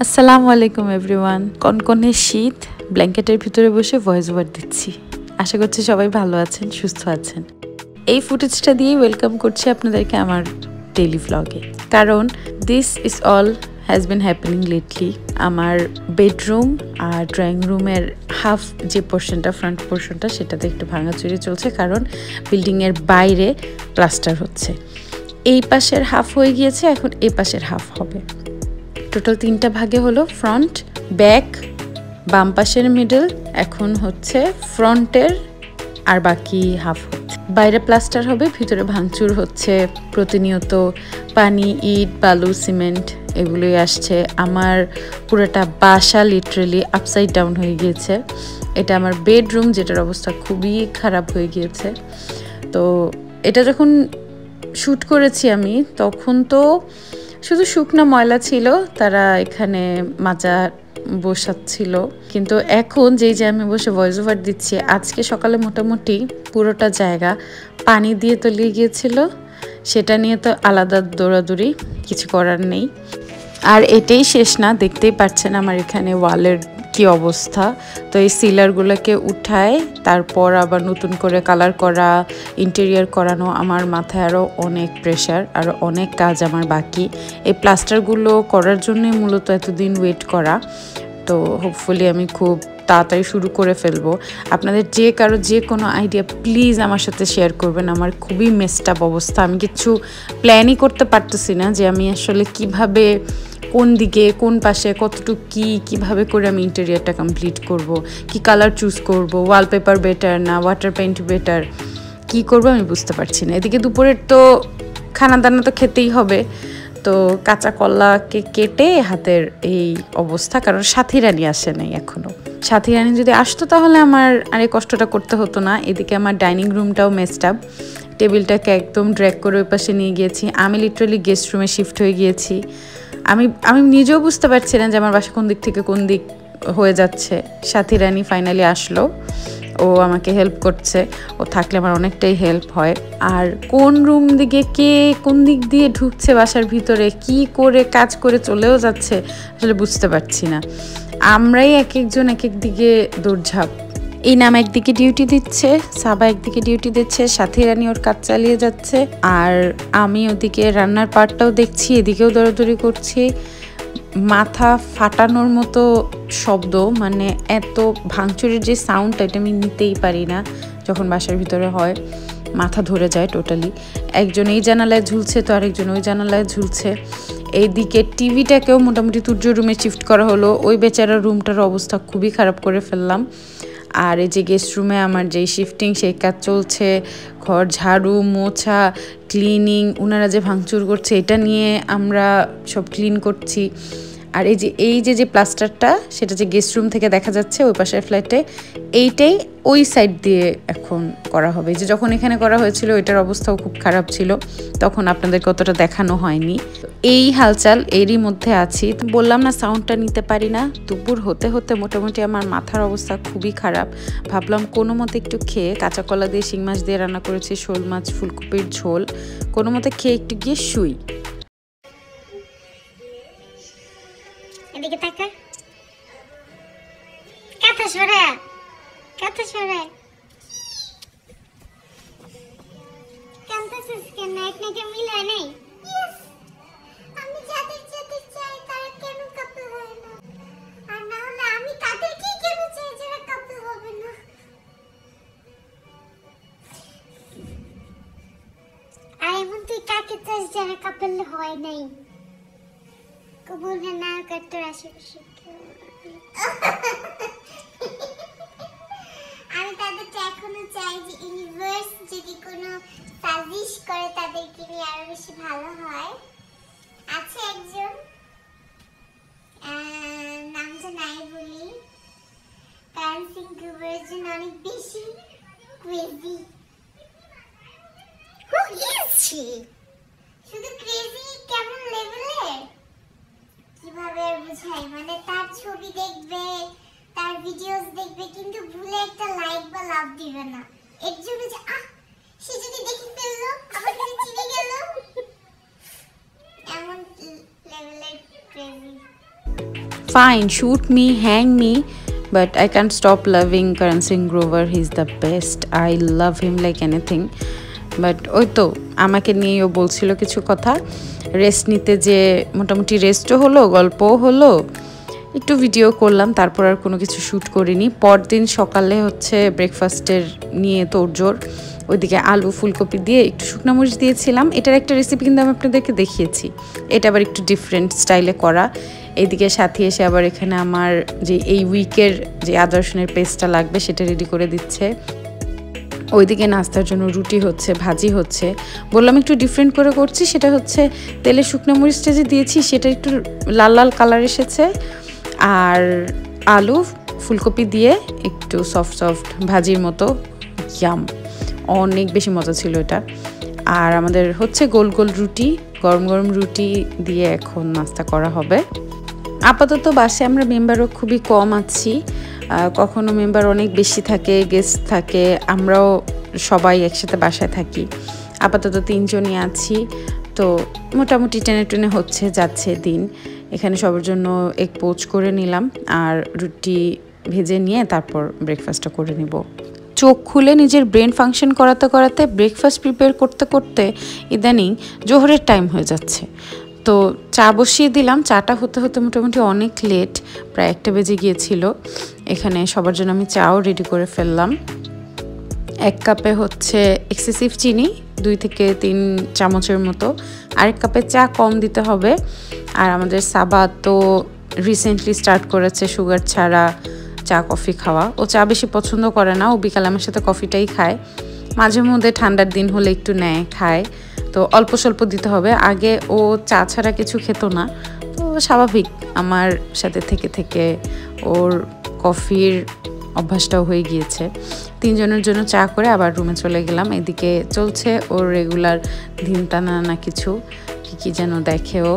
আসসালামু আলাইকুম এভরিওয়ান। কনকনে শীত, ব্ল্যাঙ্কেটের ভিতরে বসে ভয়েস ওভার দিচ্ছি। আশা করছি সবাই ভালো আছেন, সুস্থ আছেন। এই ফুটেজটা দিয়ে ওয়েলকাম করছি আপনাদেরকে আমার ডেইলি ভ্লগে, কারণ this is all has been happening lately. আমার বেডরুম আর ড্রয়িং রুমের হাফ যে পোর্শনটা, ফ্রন্ট পোর্শনটা, সেটাতে একটু ভাঙাচুরি চলছে, কারণ বিল্ডিংয়ের বাইরে প্লাস্টার হচ্ছে। এই পাশের হাফ হয়ে গিয়েছে, এখন এই পাশের হাফ হবে। টোটাল 3টা ভাগে হলো, ফ্রন্ট, ব্যাক, বাম পাশের মিডল। এখন হচ্ছে ফ্রন্টের আর বাকি হাফ হচ্ছে। বাইরে প্লাস্টার হবে, ভিতরে ভাঙচুর হচ্ছে প্রতিনিয়ত। পানি, ইট, বালু, সিমেন্ট এগুলোই আসছে। আমার পুরোটা বাসা লিটারেলি আপসাইড ডাউন হয়ে গিয়েছে। এটা আমার বেডরুম, যেটার অবস্থা খুবই খারাপ হয়ে গিয়েছে। তো এটা যখন শ্যুট করেছি আমি, তখন তো শুধু শুকনো ময়লা ছিল, তারা এখানে মাজা বসাচ্ছিল। কিন্তু এখন যেই যে আমি বসে ভয়েস ওভার দিচ্ছি, আজকে সকালে মোটামুটি পুরোটা জায়গা পানি দিয়ে তলিয়ে গিয়েছিল। সেটা নিয়ে তো আলাদা দৌড়াদৌড়ি, কিছু করার নেই। আর এটাই শেষ না, দেখতেই পাচ্ছেন আমার এখানে ওয়ালের কি অবস্থা। তো এই সিলারগুলোকে উঠায় তারপর আবার নতুন করে কালার করা, ইন্টেরিয়ার করানো, আমার মাথায় আরও অনেক প্রেশার, আরও অনেক কাজ আমার বাকি। এই প্লাস্টারগুলো করার জন্যই মূলত এতদিন ওয়েট করা। তো হোপফুলি আমি খুব তাড়াতাড়ি শুরু করে ফেলবো। আপনাদের যে কারো যে কোনো আইডিয়া প্লিজ আমার সাথে শেয়ার করবেন। আমার খুবই মেসড আপ অবস্থা, আমি কিছু প্ল্যানই করতে পারতেছি না যে আমি আসলে কিভাবে, কোন দিকে, কোন পাশে, কতটুকু কীভাবে করে আমি ইন্টেরিয়ারটা কমপ্লিট করব, কি কালার চুজ করব, ওয়ালপেপার বেটার না ওয়াটার পেইন্ট বেটার, কি করব আমি বুঝতে পারছি না। এদিকে দুপুরের তো খানা দানা তো খেতেই হবে। তো কাঁচা কলাকে কেটে হাতের এই অবস্থা, কারণ সাথী রানী আসে নাই এখনও। সাথী রানী যদি আসতো তাহলে আমার আর এই কষ্টটা করতে হতো না। এদিকে আমার ডাইনিং রুমটাও মেসড আপ, টেবিলটাকে একদম ড্র্যাগ করে ওই পাশে নিয়ে গিয়েছি। আমি লিটারালি গেস্ট রুমে শিফট হয়ে গিয়েছি। আমি নিজেও বুঝতে পারছি না যে আমার বাসা কোন দিক থেকে কোন দিক হয়ে যাচ্ছে। সাথী রানী ফাইনালি আসলো, ও আমাকে হেল্প করছে। ও থাকলে আমার অনেকটাই হেল্প হয়। আর কোন রুম দিকে কে কোন দিক দিয়ে ঢুকছে বাসার ভিতরে, কি করে কাজ করে চলেও যাচ্ছে, আসলে বুঝতে পারছি না। আমরাই এক একজন এক এক দিকে দৌড়ঝাঁপ। এই নাম একদিকে ডিউটি দিচ্ছে, সাবা একদিকে ডিউটি দিচ্ছে, সাথী রানী ওর কাজ চালিয়ে যাচ্ছে, আর আমি ওদিকে রান্নার পার্টটাও দেখছি, এদিকেও দৌড়াদৌড়ি করছি। মাথা ফাটানোর মতো শব্দ, মানে এত ভাঙচুরের যে সাউন্ডটা, এটা আমি নিতেই পারি না। যখন বাসার ভিতরে হয় মাথা ধরে যায় টোটালি। একজন এই জানালায় ঝুলছে তো আরেকজন ওই জানালায় ঝুলছে। এইদিকে টিভিটাকেও মোটামুটি তুর্য রুমে শিফট করা হলো। ওই বেচারা রুমটার অবস্থা খুবই খারাপ করে ফেললাম। আর এই যে গেস্ট রুমে আমার যেই শিফটিং, সেই কাজ চলছে। ঘর ঝাড়ু, মোছা, ক্লিনিং, ওনারা যে ভাঙচুর করছে এটা নিয়ে আমরা সব ক্লিন করছি। আর এই যে প্লাস্টারটা, সেটা যে গেস্ট রুম থেকে দেখা যাচ্ছে ওই পাশের ফ্ল্যাটে, এইটাই ওই সাইড দিয়ে এখন করা হবে। যে যখন এখানে করা হয়েছিল এটার অবস্থাও খুব খারাপ ছিল, তখন আপনাদেরকে অতটা দেখানো হয়নি। এই হালচাল এরই মধ্যে আছি। বললাম না সাউন্ডটা নিতে পারি না। দুপুর হতে হতে মোটামুটি আমার মাথার অবস্থা খুবই খারাপ। ভাবলাম কোনো মতে একটু খেয়ে, কাঁচা কলা দিয়ে শিং মাছ দিয়ে রান্না করেছি, শোল মাছ, ফুলকপির ঝোল, কোনো মতে খেয়ে একটু গিয়ে শুই। এদিকে তাকা, কথা সরে, কথা সরে। কান্তাছিস কেন? আপনাকে মিলে নেই। আমি যাদের যেতে চাই তারা কেন কাপল হয় না? আর না হলে আমি তাদেরকে কেন চাই যারা কাপল হবে না? আর এমন তুই কাকে চাস যারা কাপল হয় নাই? কবুল না করতে আশেপাশে আমি তাদেরকে এখনো চাই যে ইউনিভার্স যদি কোনো সাজেস্ট করে তাদেরকে নিয়ে আরো বেশি ভালো হয়। আছে একজন, নামটা নাই বলি, ডান্সিং গ্রুপের জন্য অনেক বেশি ক্রেজি। Who is she? শুধু ক্রেজি কেমন লেভেলের কিভাবে আর বুঝাই, মানে তার ছবি দেখবে, তার ভিডিওস দেখবে, কিন্তু ভুলে একটা লাইক বা লাভ দিবে না। এর জন্য যে সে যদি দেখে ফেললো, আবার যদি চিনে গেল, এমন লেভেলের crazy. fine, shoot me, hang me, but I can't stop loving Karan Singh Grover. He's the best. I love him like anything. But ওই তো আমাকে নিয়েও বলছিল কিছু কথা, রেস্ট নিতে, যে মোটামুটি রেস্টও হলো, গল্পও হলো, একটু ভিডিও করলাম, তারপর আর কোনো কিছু শ্যুট করিনি। পরদিন সকালে হচ্ছে ব্রেকফাস্টের নিয়ে তোড়জোড়, ওইদিকে আলু ফুলকপি দিয়ে একটু শুকনো মরিচ দিয়েছিলাম। এটার একটা রেসিপি কিন্তু আমি আপনাদেরকে দেখিয়েছি, এটা আবার একটু ডিফারেন্ট স্টাইলে করা। এইদিকে সাথে এসে আবার এখানে আমার যে এই উইকের যে আদা রসুনের পেস্টটা লাগবে সেটা রেডি করে দিচ্ছে। ওইদিকে নাস্তার জন্য রুটি হচ্ছে, ভাজি হচ্ছে। বললাম একটু ডিফারেন্ট করে করছি, সেটা হচ্ছে তেলে শুকনো মরিচটা যে দিয়েছি সেটা একটু লাল লাল কালার এসেছে, আর আলু ফুলকপি দিয়ে একটু সফট সফট ভাজির মতো, ইয়াম, অনেক বেশি মজা ছিল এটা। আর আমাদের হচ্ছে গোল গোল রুটি, গরম গরম রুটি দিয়ে এখন নাস্তা করা হবে। আপাতত বাসায় আমরা মেম্বারও খুবই কম আছি, কখনো মেম্বার অনেক বেশি থাকে, গেস্ট থাকে, আমরাও সবাই একসাথে বাসায় থাকি। আপাতত 3 জনই আছি, তো মোটামুটি টেনে টেনে হচ্ছে যাচ্ছে দিন। এখানে সবার জন্য এক পোচ করে নিলাম, আর রুটি ভেজে নিয়ে তারপর ব্রেকফাস্টটা করে নিব। চোখ খুলে নিজের ব্রেন ফাংশন করাতে করাতে ব্রেকফাস্ট প্রিপেয়ার করতে করতে ইদানিং জোহরের টাইম হয়ে যাচ্ছে। তো চা বসিয়ে দিলাম, চাটা হতে হতে মোটামুটি অনেক লেট, প্রায় 1টা বেজে গিয়েছিল। এখানে সবার জন্য আমি চাও রেডি করে ফেললাম। 1 কাপে হচ্ছে এক্সেসিভ চিনি, 2 থেকে 3 চামচের মতো। আরেক কাপে চা কম দিতে হবে। আর আমাদের সাবা তো রিসেন্টলি স্টার্ট করেছে সুগার ছাড়া চা কফি খাওয়া। ও চা বেশি পছন্দ করে না, ও বিকালে আমার সাথে কফিটাই খায়। মাঝে মধ্যে ঠান্ডার দিন হলে একটু নেয়, খায়, তো অল্প স্বল্প দিতে হবে। আগে ও চা ছাড়া কিছু খেত না, তো স্বাভাবিক আমার সাথে থেকে থেকে ওর কফির অভ্যাসটাও হয়ে গিয়েছে। 3 জনের জন্য চা করে আবার রুমে চলে গেলাম। এদিকে চলছে ওর রেগুলার দিন টানা না কিছু, কী যেন দেখেও।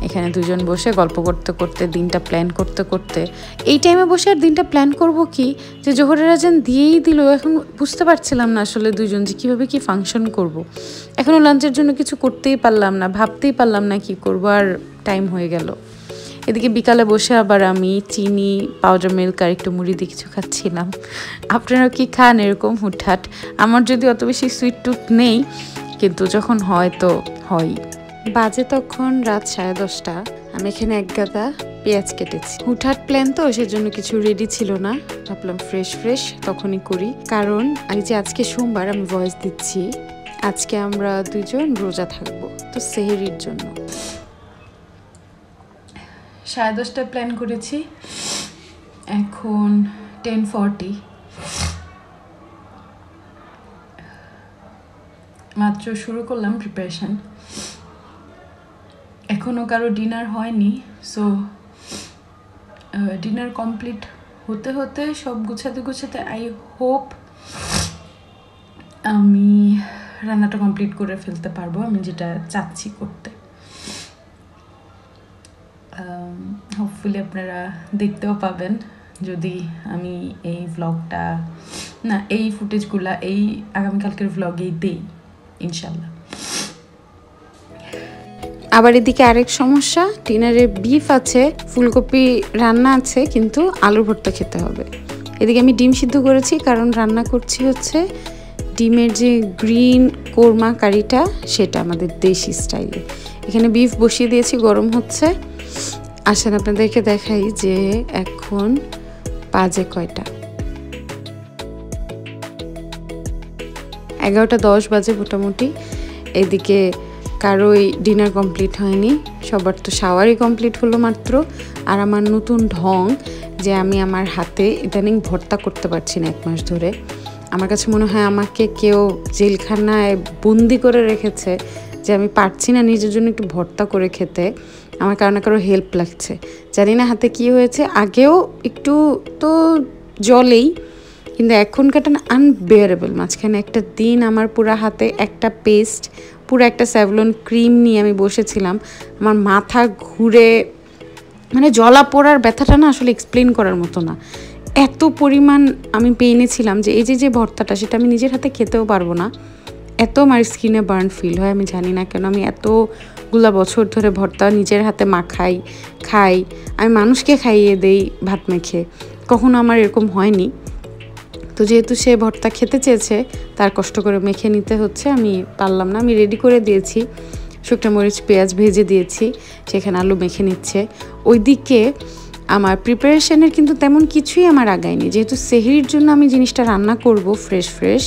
এখানে 2 জন বসে গল্প করতে করতে, দিনটা প্ল্যান করতে করতে, এই টাইমে বসে আর দিনটা প্ল্যান করব কি, যে জোহরের আজান দিয়েই দিল, এখন বুঝতে পারছিলাম না আসলে 2 জন যে কীভাবে কী ফাংশন করব। এখনও লাঞ্চের জন্য কিছু করতেই পারলাম না, ভাবতেই পারলাম না কি করব, আর টাইম হয়ে গেল। এদিকে বিকালে বসে আবার আমি চিনি, পাউডার মিল্ক আর একটু মুড়ি দিয়ে কিছু খাচ্ছিলাম। আপনারা কি খান এরকম হুটহাট? আমার যদি অত বেশি সুইট টুথ নেই, কিন্তু যখন হয় তো হয়। বাজে তখন রাত 10:30। আমি এখানে 1 গাদা পেঁয়াজ কেটেছি। হুটহাট প্ল্যান তো, সেজন্য কিছু রেডি ছিল না, ভাবলাম ফ্রেশ তখনই করি। কারণ এই যে আজকে সোমবার, আমি ভয়েস দিচ্ছি, আজকে আমরা 2 জন রোজা থাকবো, তো সেহরির জন্য 10:30 প্ল্যান করেছি। এখন 10:40, মাত্র শুরু করলাম প্রিপারেশন। এখনও কারো ডিনার হয়নি, সো ডিনার কমপ্লিট হতে হতে, সব গুছাতে আই হোপ আমি রান্নাটা কমপ্লিট করে ফেলতে পারবো, আমি যেটা চাচ্ছি করতে। হোপফুলি আপনারা দেখতেও পাবেন যদি আমি এই ভ্লগটা, না এই ফুটেজগুলা এই আগামীকালকের ভ্লগেই দেই ইনশাল্লাহ। আবার এদিকে আরেক সমস্যা, ডিনারে বিফ আছে, ফুলকপি রান্না আছে, কিন্তু আলু ভর্তা খেতে হবে। এদিকে আমি ডিম সিদ্ধ করেছি, কারণ রান্না করছি হচ্ছে ডিমের যে গ্রিন কোরমা কারিটা, সেটা আমাদের দেশি স্টাইলে। এখানে বিফ বসিয়ে দিয়েছি, গরম হচ্ছে। আসেন আপনাদেরকে দেখাই যে এখন বাজে কয়টা। 11:10 বাজে মোটামুটি। এদিকে কারোই ডিনার কমপ্লিট হয়নি, সবার তো শাওয়ারই কমপ্লিট হলো মাত্র। আর আমার নতুন ঢং যে আমি আমার হাতে ইদানিং ভর্তা করতে পারছি না 1 মাস ধরে। আমার কাছে মনে হয় আমাকে কেউ জেলখানায় বন্দি করে রেখেছে, যে আমি পারছি না নিজের জন্য একটু ভর্তা করে খেতে। আমার কারো না কারো হেল্প লাগছে, জানি না হাতে কি হয়েছে। আগেও একটু তো জলেই, কিন্তু এখনকারটা না আনবেয়ারেবল। মাঝখানে একটা দিন আমার পুরো হাতে একটা পেস্ট, পুরো একটা স্যাভলন ক্রিম নিয়ে আমি বসেছিলাম, আমার মাথা ঘুরে, মানে জ্বলা পোড়ার ব্যথাটা না আসলে এক্সপ্লেন করার মতো না। এত পরিমাণ আমি পেইনে ছিলাম যে এই যে ভর্তাটা, সেটা আমি নিজের হাতে খেতেও পারবো না, এত আমার স্কিনে বার্ন ফিল হয়। আমি জানি না কেন, আমি এত অনেকগুলা বছর ধরে ভর্তা নিজের হাতে মাখাই, খাই, আমি মানুষকে খাইয়ে দেই ভাত মেখে, কখনো আমার এরকম হয়নি। তো যেহেতু সে ভর্তা খেতে চেয়েছে, তার কষ্ট করে মেখে নিতে হচ্ছে, আমি পারলাম না। আমি রেডি করে দিয়েছি, শুকনো মরিচ পেঁয়াজ ভেজে দিয়েছি, সেখানে আলু মেখে নিচ্ছে। ওইদিকে আমার প্রিপারেশনের কিন্তু তেমন কিছুই আমার আগায়নি, যেহেতু সেহরির জন্য আমি জিনিসটা রান্না করব ফ্রেশ।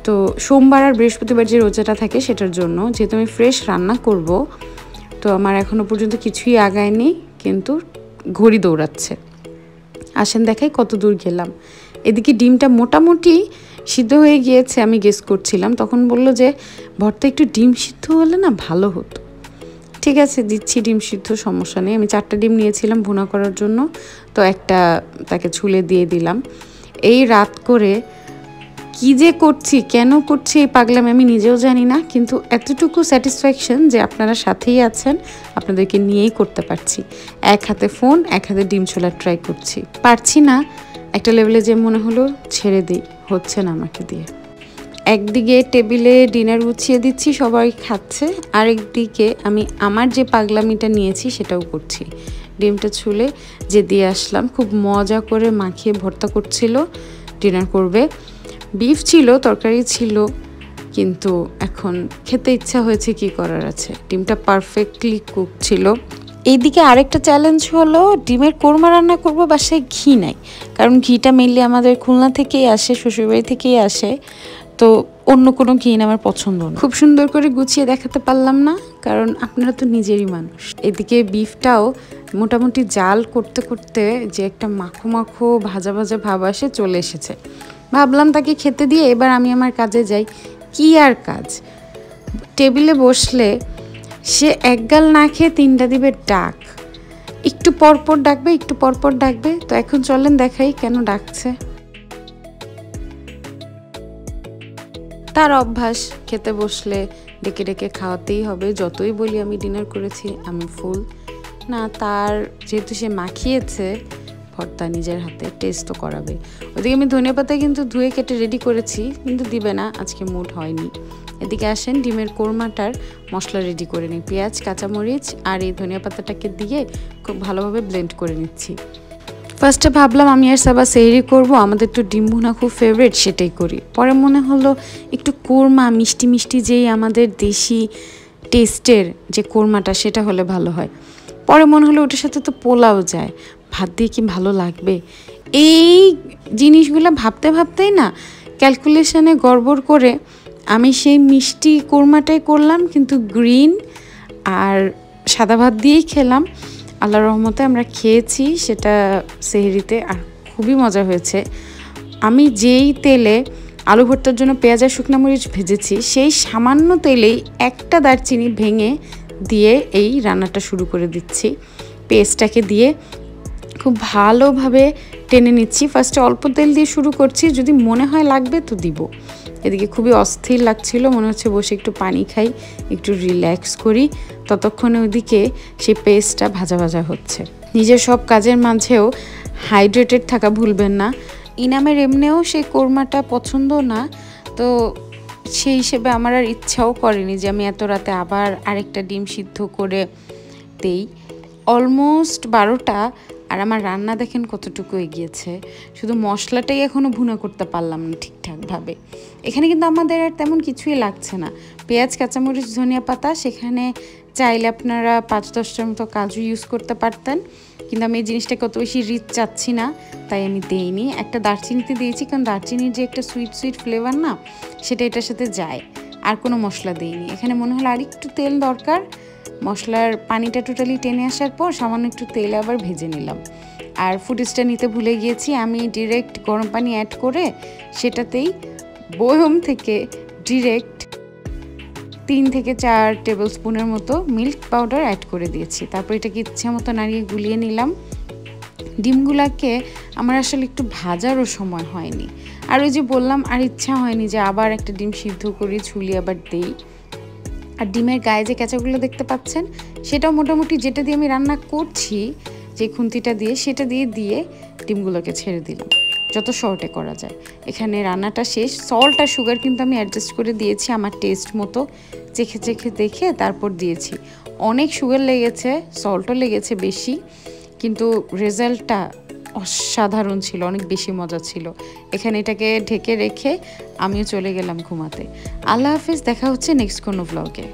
তো সোমবার আর বৃহস্পতিবার যে রোজাটা থাকে সেটার জন্য, যেহেতু আমি ফ্রেশ রান্না করব, তো আমার এখনও পর্যন্ত কিছুই আগায়নি, কিন্তু ঘড়ি দৌড়াচ্ছে। আসেন দেখাই কত দূর গেলাম। এদিকে ডিমটা মোটামুটি সিদ্ধ হয়ে গিয়েছে, আমি গেস করছিলাম। তখন বলল যে ভর্তা একটু ডিম সিদ্ধ হলে না ভালো হতো। ঠিক আছে, দিচ্ছি ডিম সিদ্ধ, সমস্যা নেই। আমি 4টা ডিম নিয়েছিলাম ভুনা করার জন্য, তো একটা তাকে ছুলে দিয়ে দিলাম। এই রাত করে কি যে করছি, কেন করছি এই পাগলামি আমি নিজেও জানি না, কিন্তু এতটুকু স্যাটিসফ্যাকশন যে আপনারা সাথেই আছেন, আপনাদেরকে নিয়েই করতে পারছি। এক হাতে ফোন, এক হাতে ডিম ছোলার ট্রাই করছি, পারছি না। একটা লেভেলে যে মনে হলো ছেড়ে দিই, হচ্ছে না আমাকে দিয়ে। একদিকে টেবিলে ডিনার গুছিয়ে দিচ্ছি, সবাই খাচ্ছে, আরেকদিকে আমি আমার যে পাগলামিটা নিয়েছি সেটাও করছি। ডিমটা ছুলে যে দিয়ে আসলাম, খুব মজা করে মাখিয়ে ভর্তা করছিল, ডিনার করবে। বিফ ছিল, তরকারি ছিল, কিন্তু এখন খেতে ইচ্ছা হয়েছে, কি করার আছে। ডিমটা পারফেক্টলি কুক ছিল। এইদিকে আরেকটা চ্যালেঞ্জ হলো, ডিমের কোরমা রান্না করব, বাসায় ঘি নাই, কারণ ঘিটা মেনলি আমাদের খুলনা থেকেই আসে, শ্বশুরবাড়ি থেকেই আসে, তো অন্য কোনো ঘি আমার পছন্দ না। খুব সুন্দর করে গুছিয়ে দেখাতে পারলাম না, কারণ আপনারা তো নিজেরই মানুষ। এদিকে বিফটাও মোটামুটি জাল করতে করতে যে একটা মাখো মাখো ভাজা ভাজা ভাব আসে, চলে এসেছে। ভাবলাম তাকে খেতে দিয়ে এবার আমি আমার কাজে যাই। কি আর কাজ, টেবিলে বসলে সে একগাল না খেয়ে 3টা দিবে ডাক, একটু পরপর ডাকবে, একটু পরপর ডাকবে। তো এখন চলেন দেখাই কেন ডাকছে। তার অভ্যাস, খেতে বসলে ডেকে ডেকে খাওয়াতেই হবে, যতই বলি আমি ডিনার করেছি, আমি ফুল না। তার যেহেতু সে মাখিয়েছে ভর্তা নিজের হাতে, টেস্ট তো করাবে। ওদিকে আমি ধনেপাতা কিন্তু ধুয়ে কেটে রেডি করেছি, কিন্তু দিবে না, আজকে মুড হয়নি। এদিকে আসেন ডিমের কোরমাটার মশলা রেডি করে নিই। পেঁয়াজ, কাঁচামরিচ আর এই ধনিয়া পাতাটাকে দিয়ে খুব ভালোভাবে ব্লেন্ড করে নিচ্ছি। ফার্স্টে ভাবলাম আমি আর সাবা সেহরি করব, আমাদের তো ডিম ভুনা খুব ফেভারিট, সেটাই করি। পরে মনে হলো একটু কোরমা মিষ্টি মিষ্টি যেই আমাদের দেশি টেস্টের যে কোরমাটা, সেটা হলে ভালো হয়। পরে মনে হলো ওটার সাথে তো পোলাও যায়, ভাত দিয়ে কি ভালো লাগবে। এই জিনিসগুলো ভাবতে ভাবতেই না ক্যালকুলেশনে গড়বড় করে আমি সেই মিষ্টি কোরমাটাই করলাম, কিন্তু গ্রিন আর সাদা ভাত দিয়েই খেলাম। আল্লাহর রহমতে আমরা খেয়েছি সেটা সেহরিতে, আর খুবই মজা হয়েছে। আমি যেই তেলে আলু ভর্তার জন্য পেঁয়াজ আর শুকনো মরিচ ভেজেছি, সেই সামান্য তেলেই একটা দারচিনি ভেঙে দিয়ে এই রান্নাটা শুরু করে দিচ্ছি। পেস্টটাকে দিয়ে খুব ভালোভাবে টেনে নিচ্ছি। ফার্স্টে অল্প তেল দিয়ে শুরু করছি, যদি মনে হয় লাগবে তো দিব। এদিকে খুবই অস্থির লাগছিল, মনে হচ্ছে বসে একটু পানি খাই, একটু রিল্যাক্স করি। ততক্ষণে ওইদিকে সেই পেস্টটা ভাজা ভাজা হচ্ছে। নিজের সব কাজের মাঝেও হাইড্রেটেড থাকা ভুলবেন না। ইনামের এমনিও সেই কোরমাটা পছন্দ না, তো সেই হিসেবে আমার আর ইচ্ছাও করেনি যে আমি এত রাতে আবার আরেকটা ডিম সিদ্ধ করে দেই। অলমোস্ট 12টা, আর আমার রান্না দেখেন কতটুকু এগিয়েছে। শুধু মশলাটাই এখনও ভুনা করতে পারলাম না ঠিকঠাকভাবে। এখানে কিন্তু আমাদের আর তেমন কিছুই লাগছে না। পেঁয়াজ, কাঁচামরিচ, ধনিয়া পাতা, সেখানে চাইলে আপনারা 5-10টার মতো কাজু ইউজ করতে পারতেন, কিন্তু আমি এই জিনিসটাকে অত বেশি রিচ চাচ্ছি না, তাই আমি দেইনি। একটা দারচিনিতে দিয়েছি, কারণ দারচিনির যে একটা সুইট সুইট ফ্লেভার না, সেটা এটার সাথে যায়। আর কোনো মশলা দিইনি। এখানে মনে হলো আর একটু তেল দরকার। মশলার পানিটা টোটালি টেনে আসার পর সামান্য একটু তেল আবার ভেজে নিলাম। আর ফুটেজটা নিতে ভুলে গিয়েছি, আমি ডিরেক্ট গরম পানি অ্যাড করে সেটাতেই বয়ম থেকে ডিরেক্ট 3 থেকে 4 টেবিল স্পুনের মতো মিল্ক পাউডার অ্যাড করে দিয়েছি। তারপর এটাকে ইচ্ছা মতো নাড়িয়ে গুলিয়ে নিলাম। ডিমগুলাকে আমার আসলে একটু ভাজারও সময় হয়নি, আর ওই যে বললাম আর ইচ্ছা হয়নি যে আবার একটা ডিম সিদ্ধ করি, ছুলি আবার দেই। আর ডিমের গায়ে যে কেঁচাগুলো দেখতে পাচ্ছেন, সেটাও মোটামুটি যেটা দিয়ে আমি রান্না করছি, যে খুন্তিটা দিয়ে, সেটা দিয়ে ডিমগুলোকে ছেড়ে দিলাম। যত শর্টে করা যায়। এখানে রান্নাটা শেষ। সল্ট আর সুগার কিন্তু আমি অ্যাডজাস্ট করে দিয়েছি আমার টেস্ট মতো, চেখে চেখে দেখে তারপর দিয়েছি। অনেক সুগার লেগেছে, সল্টও লেগেছে বেশি, কিন্তু রেজাল্টটা অসাধারণ ছিল, অনেক বেশি মজা ছিল। এখানে এটাকে ঢেকে রেখে আমিও চলে গেলাম ঘুমাতে। আল্লাহ হাফিজ, দেখা হচ্ছে নেক্সট কোনো ব্লগে।